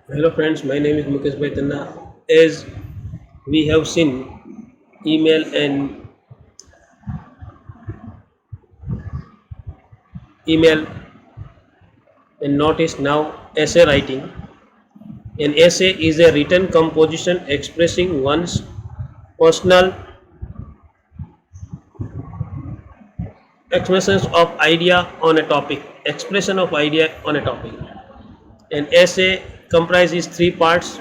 Hello friends, my name is Mukesh Baitanna. As we have seen email and notice now essay writing. An essay is a written composition expressing one's personal expressions of idea on a topic. Expression of idea on a topic. An essay comprises three parts: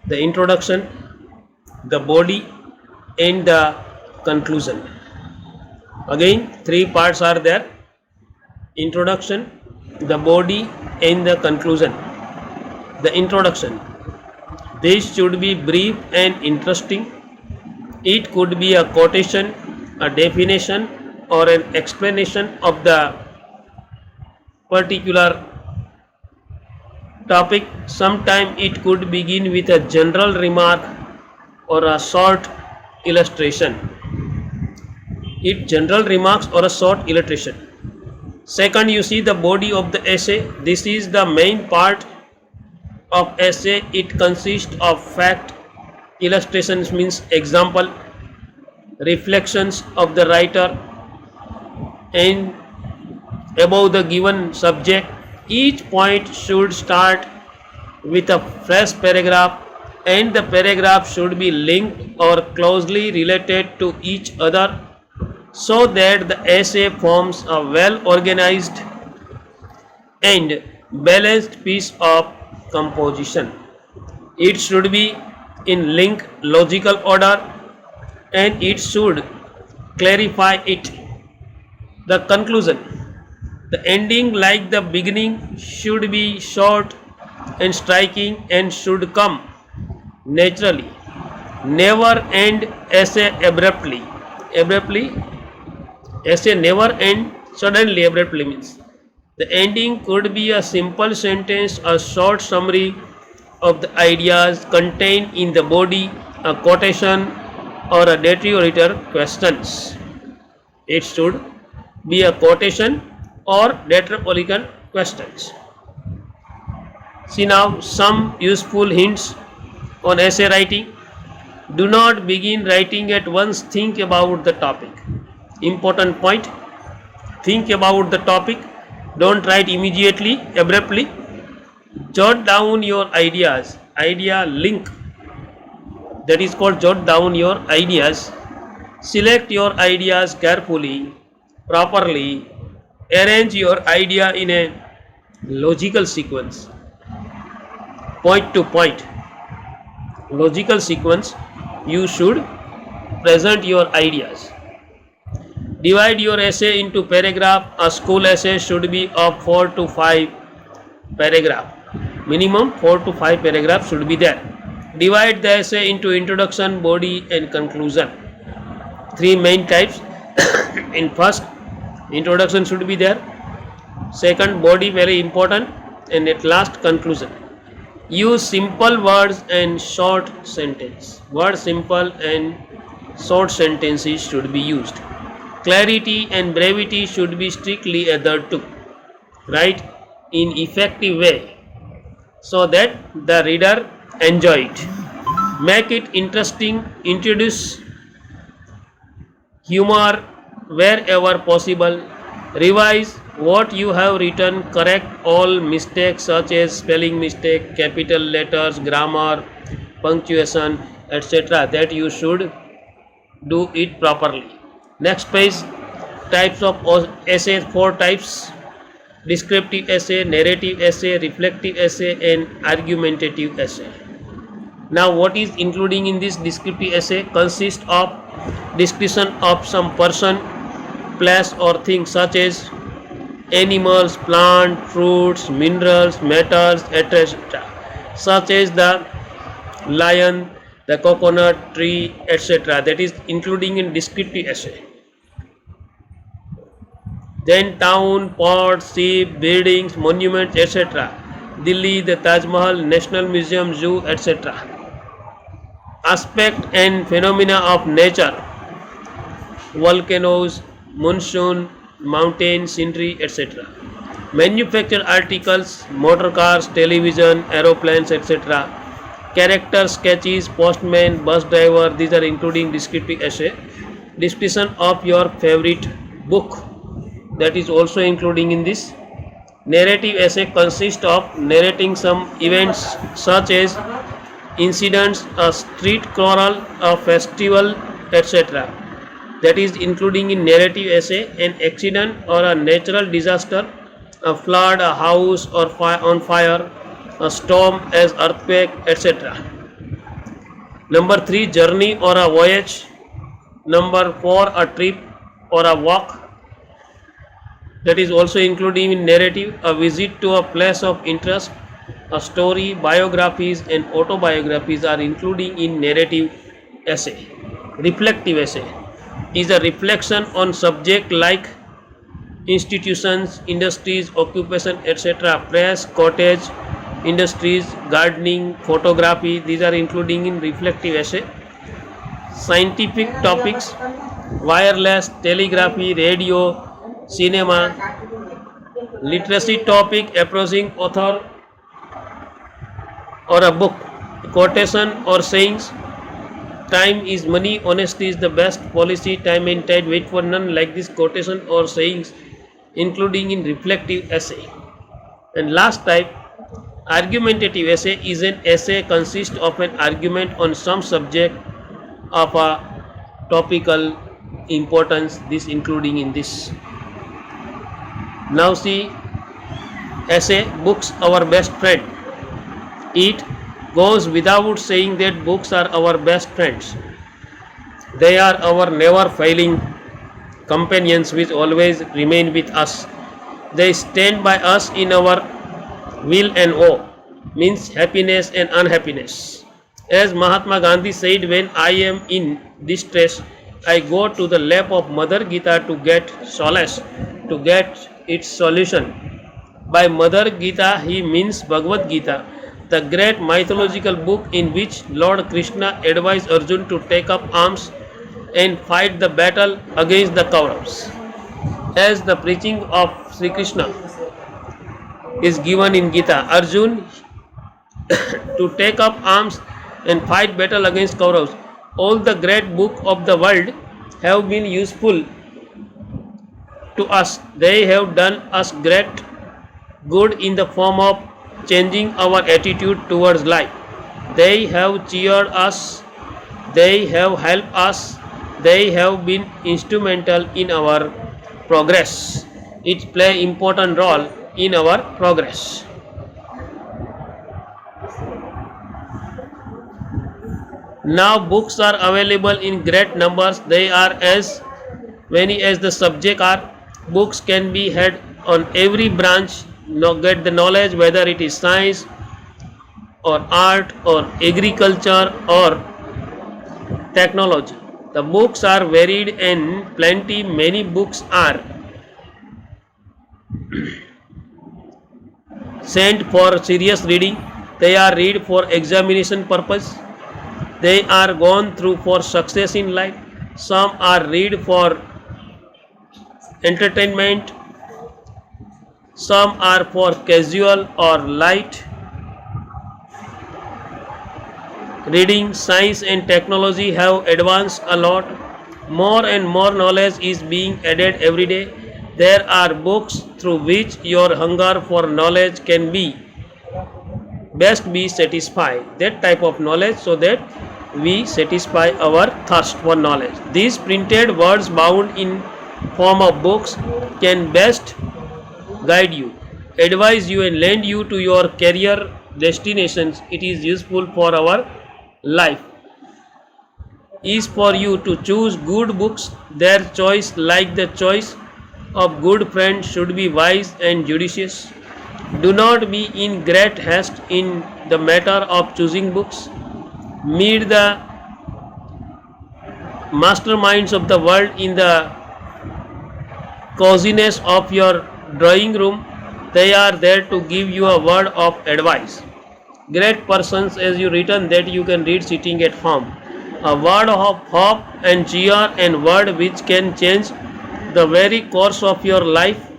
the introduction, the body, and the conclusion. Again, three parts are there: introduction, the body, and the conclusion. The introduction. This should be brief and interesting. It could be a quotation, a definition, or an explanation of the particular topic. Sometimes it could begin with a general remark or a short illustration. It general remarks or a short illustration. Second, you see the body of the essay. This is the main part of essay. It consists of fact, illustrations means example, reflections of the writer, and above the given subject. Each point should start with a fresh paragraph, and the paragraph should be linked or closely related to each other so that the essay forms a well organized and balanced piece of composition. It should be in link logical order, and it should clarify it. The conclusion. The ending, like the beginning, should be short and striking and should come naturally. Never end essay abruptly. Abruptly, essay never end suddenly. Abruptly means the ending could be a simple sentence, a short summary of the ideas contained in the body, a quotation, or a rhetorical questions. It should be a quotation or rhetorical questions. See now some useful hints on essay writing. Do not begin writing at once. Think about the topic. Important point. Think about the topic. Don't write immediately, abruptly. Jot down your ideas. Idea link. That is called jot down your ideas. Select your ideas carefully, properly. Arrange your idea in a logical sequence. Point to point. Logical sequence. You should present your ideas. Divide your essay into paragraph. A school essay should be of 4 to 5 paragraph. Minimum 4 to 5 paragraphs should be there. Divide the essay into introduction, body, and conclusion. Three main types. In first, introduction should be there. Second, body, very important, and at last, conclusion. Use simple words and short sentence. Word simple and short sentences should be used. Clarity and brevity should be strictly adhered to. Write in effective way so that the reader enjoy it. Make it interesting. Introduce humor wherever possible. Revise what you have written. Correct all mistakes such as spelling mistake, capital letters, grammar, punctuation, etc. that you should do it properly. Next page. Types of essay. Four types: descriptive essay, narrative essay, reflective essay, and argumentative essay. Now what is including in this descriptive essay? Consists of description of some person, place, or thing such as animals, plant, fruits, minerals, metals, etc. such as the lion, the coconut tree, etc. that is including in descriptive essay. Then town, ports, ship, buildings, monuments, etc. Delhi, the Taj Mahal, National Museum, Zoo, etc. Aspect and phenomena of nature: volcanoes, monsoon, mountain, scenery, etc. Manufactured articles, motor cars, television, aeroplanes, etc. Character sketches, postman, bus driver, these are including descriptive essay. Description of your favorite book, that is also including in this. Narrative essay consists of narrating some events such as incidents, a street quarrel, a festival, etc. That is including in narrative essay. An accident or a natural disaster, a flood, a house or on fire, a storm as earthquake, etc. Number 3, journey or a voyage. Number 4, a trip or a walk, that is also including in narrative. A visit to a place of interest, a story, biographies and autobiographies are including in narrative essay. Reflective essay is a reflection on subject like institutions, industries, occupation, etc. Press, cottage, industries, gardening, photography, these are including in reflective essay. Scientific topics, wireless, telegraphy, radio, cinema. Literacy topic, approaching author or a book, quotation or sayings. Time is money, honesty is the best policy, time and tide wait for none, like this quotation or sayings including in reflective essay. And last type, argumentative essay is an essay consists of an argument on some subject of a topical importance, this including in this. Now see essay, books our best friend. It goes without saying that books are our best friends. They are our never failing companions which always remain with us. They stand by us in our will and woe, means happiness and unhappiness. As Mahatma Gandhi said, when I am in distress, I go to the lap of Mother Gita to get solace, to get its solution. By Mother Gita he means Bhagavad Gita, the great mythological book in which Lord Krishna advised Arjun to take up arms and fight the battle against the Kauravas. As the preaching of Sri Krishna is given in Gita, Arjun to take up arms and fight battle against Kauravas. All the great book of the world have been useful to us. They have done us great good in the form of changing our attitude towards life. They have cheered us, they have helped us, they have been instrumental in our progress. It play important role in our progress. Now books are available in great numbers. They are as many as the subject are. Books can be had on every branch. Get the knowledge, whether it is science or art or agriculture or technology. The books are varied and plenty. Many books are sent for serious reading. They are read for examination purpose. They are gone through for success in life. Some are read for entertainment. Some are for casual or light reading. Science and technology have advanced a lot. More and more knowledge is being added every day. There are books through which your hunger for knowledge can be best be satisfied. That type of knowledge, so that we satisfy our thirst for knowledge. These printed words bound in form of books can best guide you, advise you and lend you to your career destinations. It is useful for our life. Is for you to choose good books. Their choice, like the choice of good friends, should be wise and judicious. Do not be in great haste in the matter of choosing books. Meet the masterminds of the world in the coziness of your drawing room. They are there to give you a word of advice. Great persons, as you written, that you can read sitting at home. A word of hope and cheer, and word which can change the very course of your life.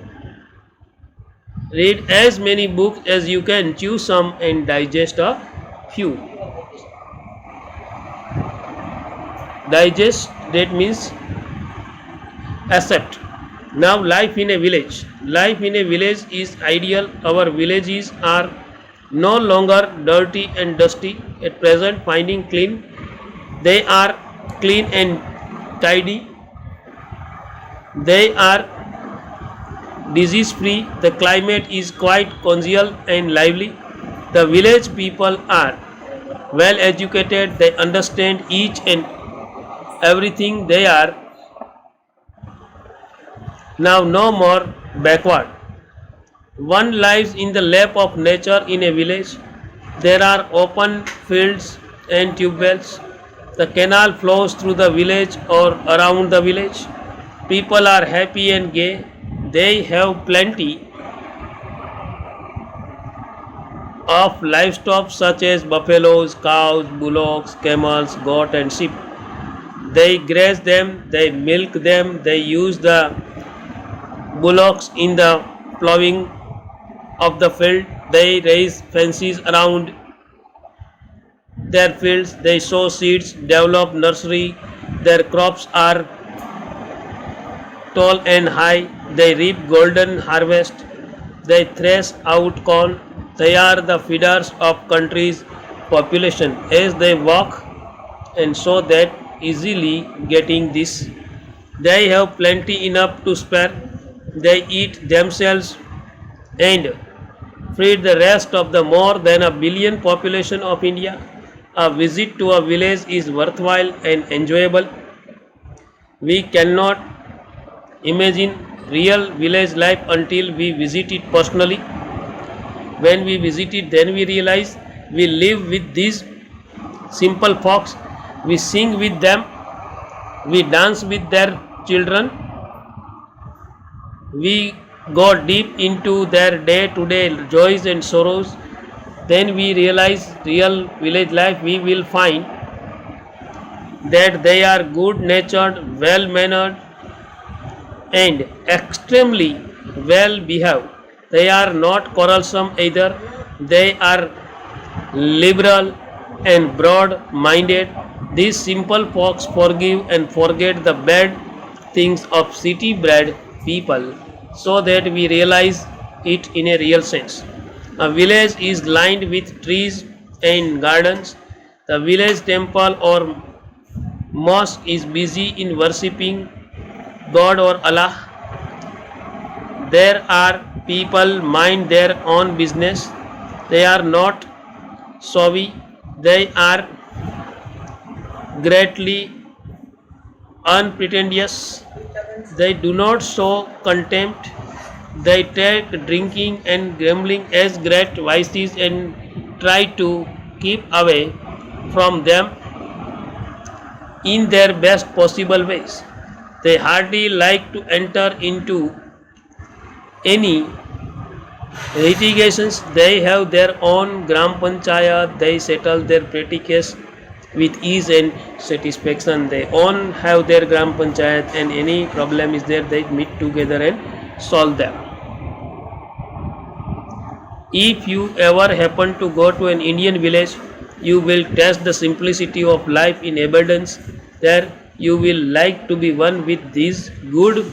Read as many books as you can, choose some and digest a few. Digest, that means accept. Now, life in a village. Life in a village is ideal. Our villages are no longer dirty and dusty. At present, finding clean, they are clean and tidy. They are disease free. The climate is quite congenial and lively. The village people are well educated. They understand each and everything. They are now no more backward. One lives in the lap of nature in a village. There are open fields and tube wells. The canal flows through the village or around the village. People are happy and gay. They have plenty of livestock such as buffaloes, cows, bullocks, camels, goat and sheep. They graze them, they milk them, they use the bullocks in the plowing of the field. They raise fences around their fields. They sow seeds, develop nursery. Their crops are tall and high. They reap golden harvest. They thresh out corn. They are the feeders of country's population. As they walk and so that easily getting this, they have plenty enough to spare. They eat themselves and feed the rest of the more than a billion population of India. A visit to a village is worthwhile and enjoyable. We cannot imagine real village life until we visit it personally. When we visit it, then we realize we live with these simple folks. We sing with them, we dance with their children, we go deep into their day to day joys and sorrows. Then we realize real village life. We will find that they are good natured, well mannered, and extremely well behaved. They are not quarrelsome either. They are liberal and broad minded. These simple folks forgive and forget the bad things of city bred people so that we realize it in a real sense. A village is lined with trees and gardens. The village temple or mosque is busy in worshipping God or Allah. There are people mind their own business. They are not showy. They are greatly unpretentious. They do not show contempt. They take drinking and gambling as great vices and try to keep away from them in their best possible ways. They hardly like to enter into any litigations. They have their own gram panchayat. They settle their petty case with ease and satisfaction. They own have their gram panchayat, and any problem is there, they meet together and solve them. If you ever happen to go to an Indian village, you will taste the simplicity of life in abundance. There you will like to be one with these good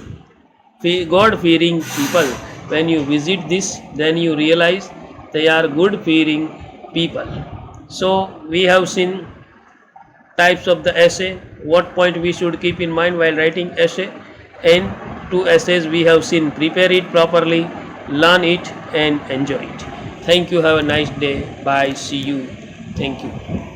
God fearing people. When you visit this, then you realize they are good fearing people. So we have seen types of the essay, what point we should keep in mind while writing essay, and two essays we have seen. Prepare it properly, learn it and enjoy it. Thank you. Have a nice day. Bye. See you. Thank you.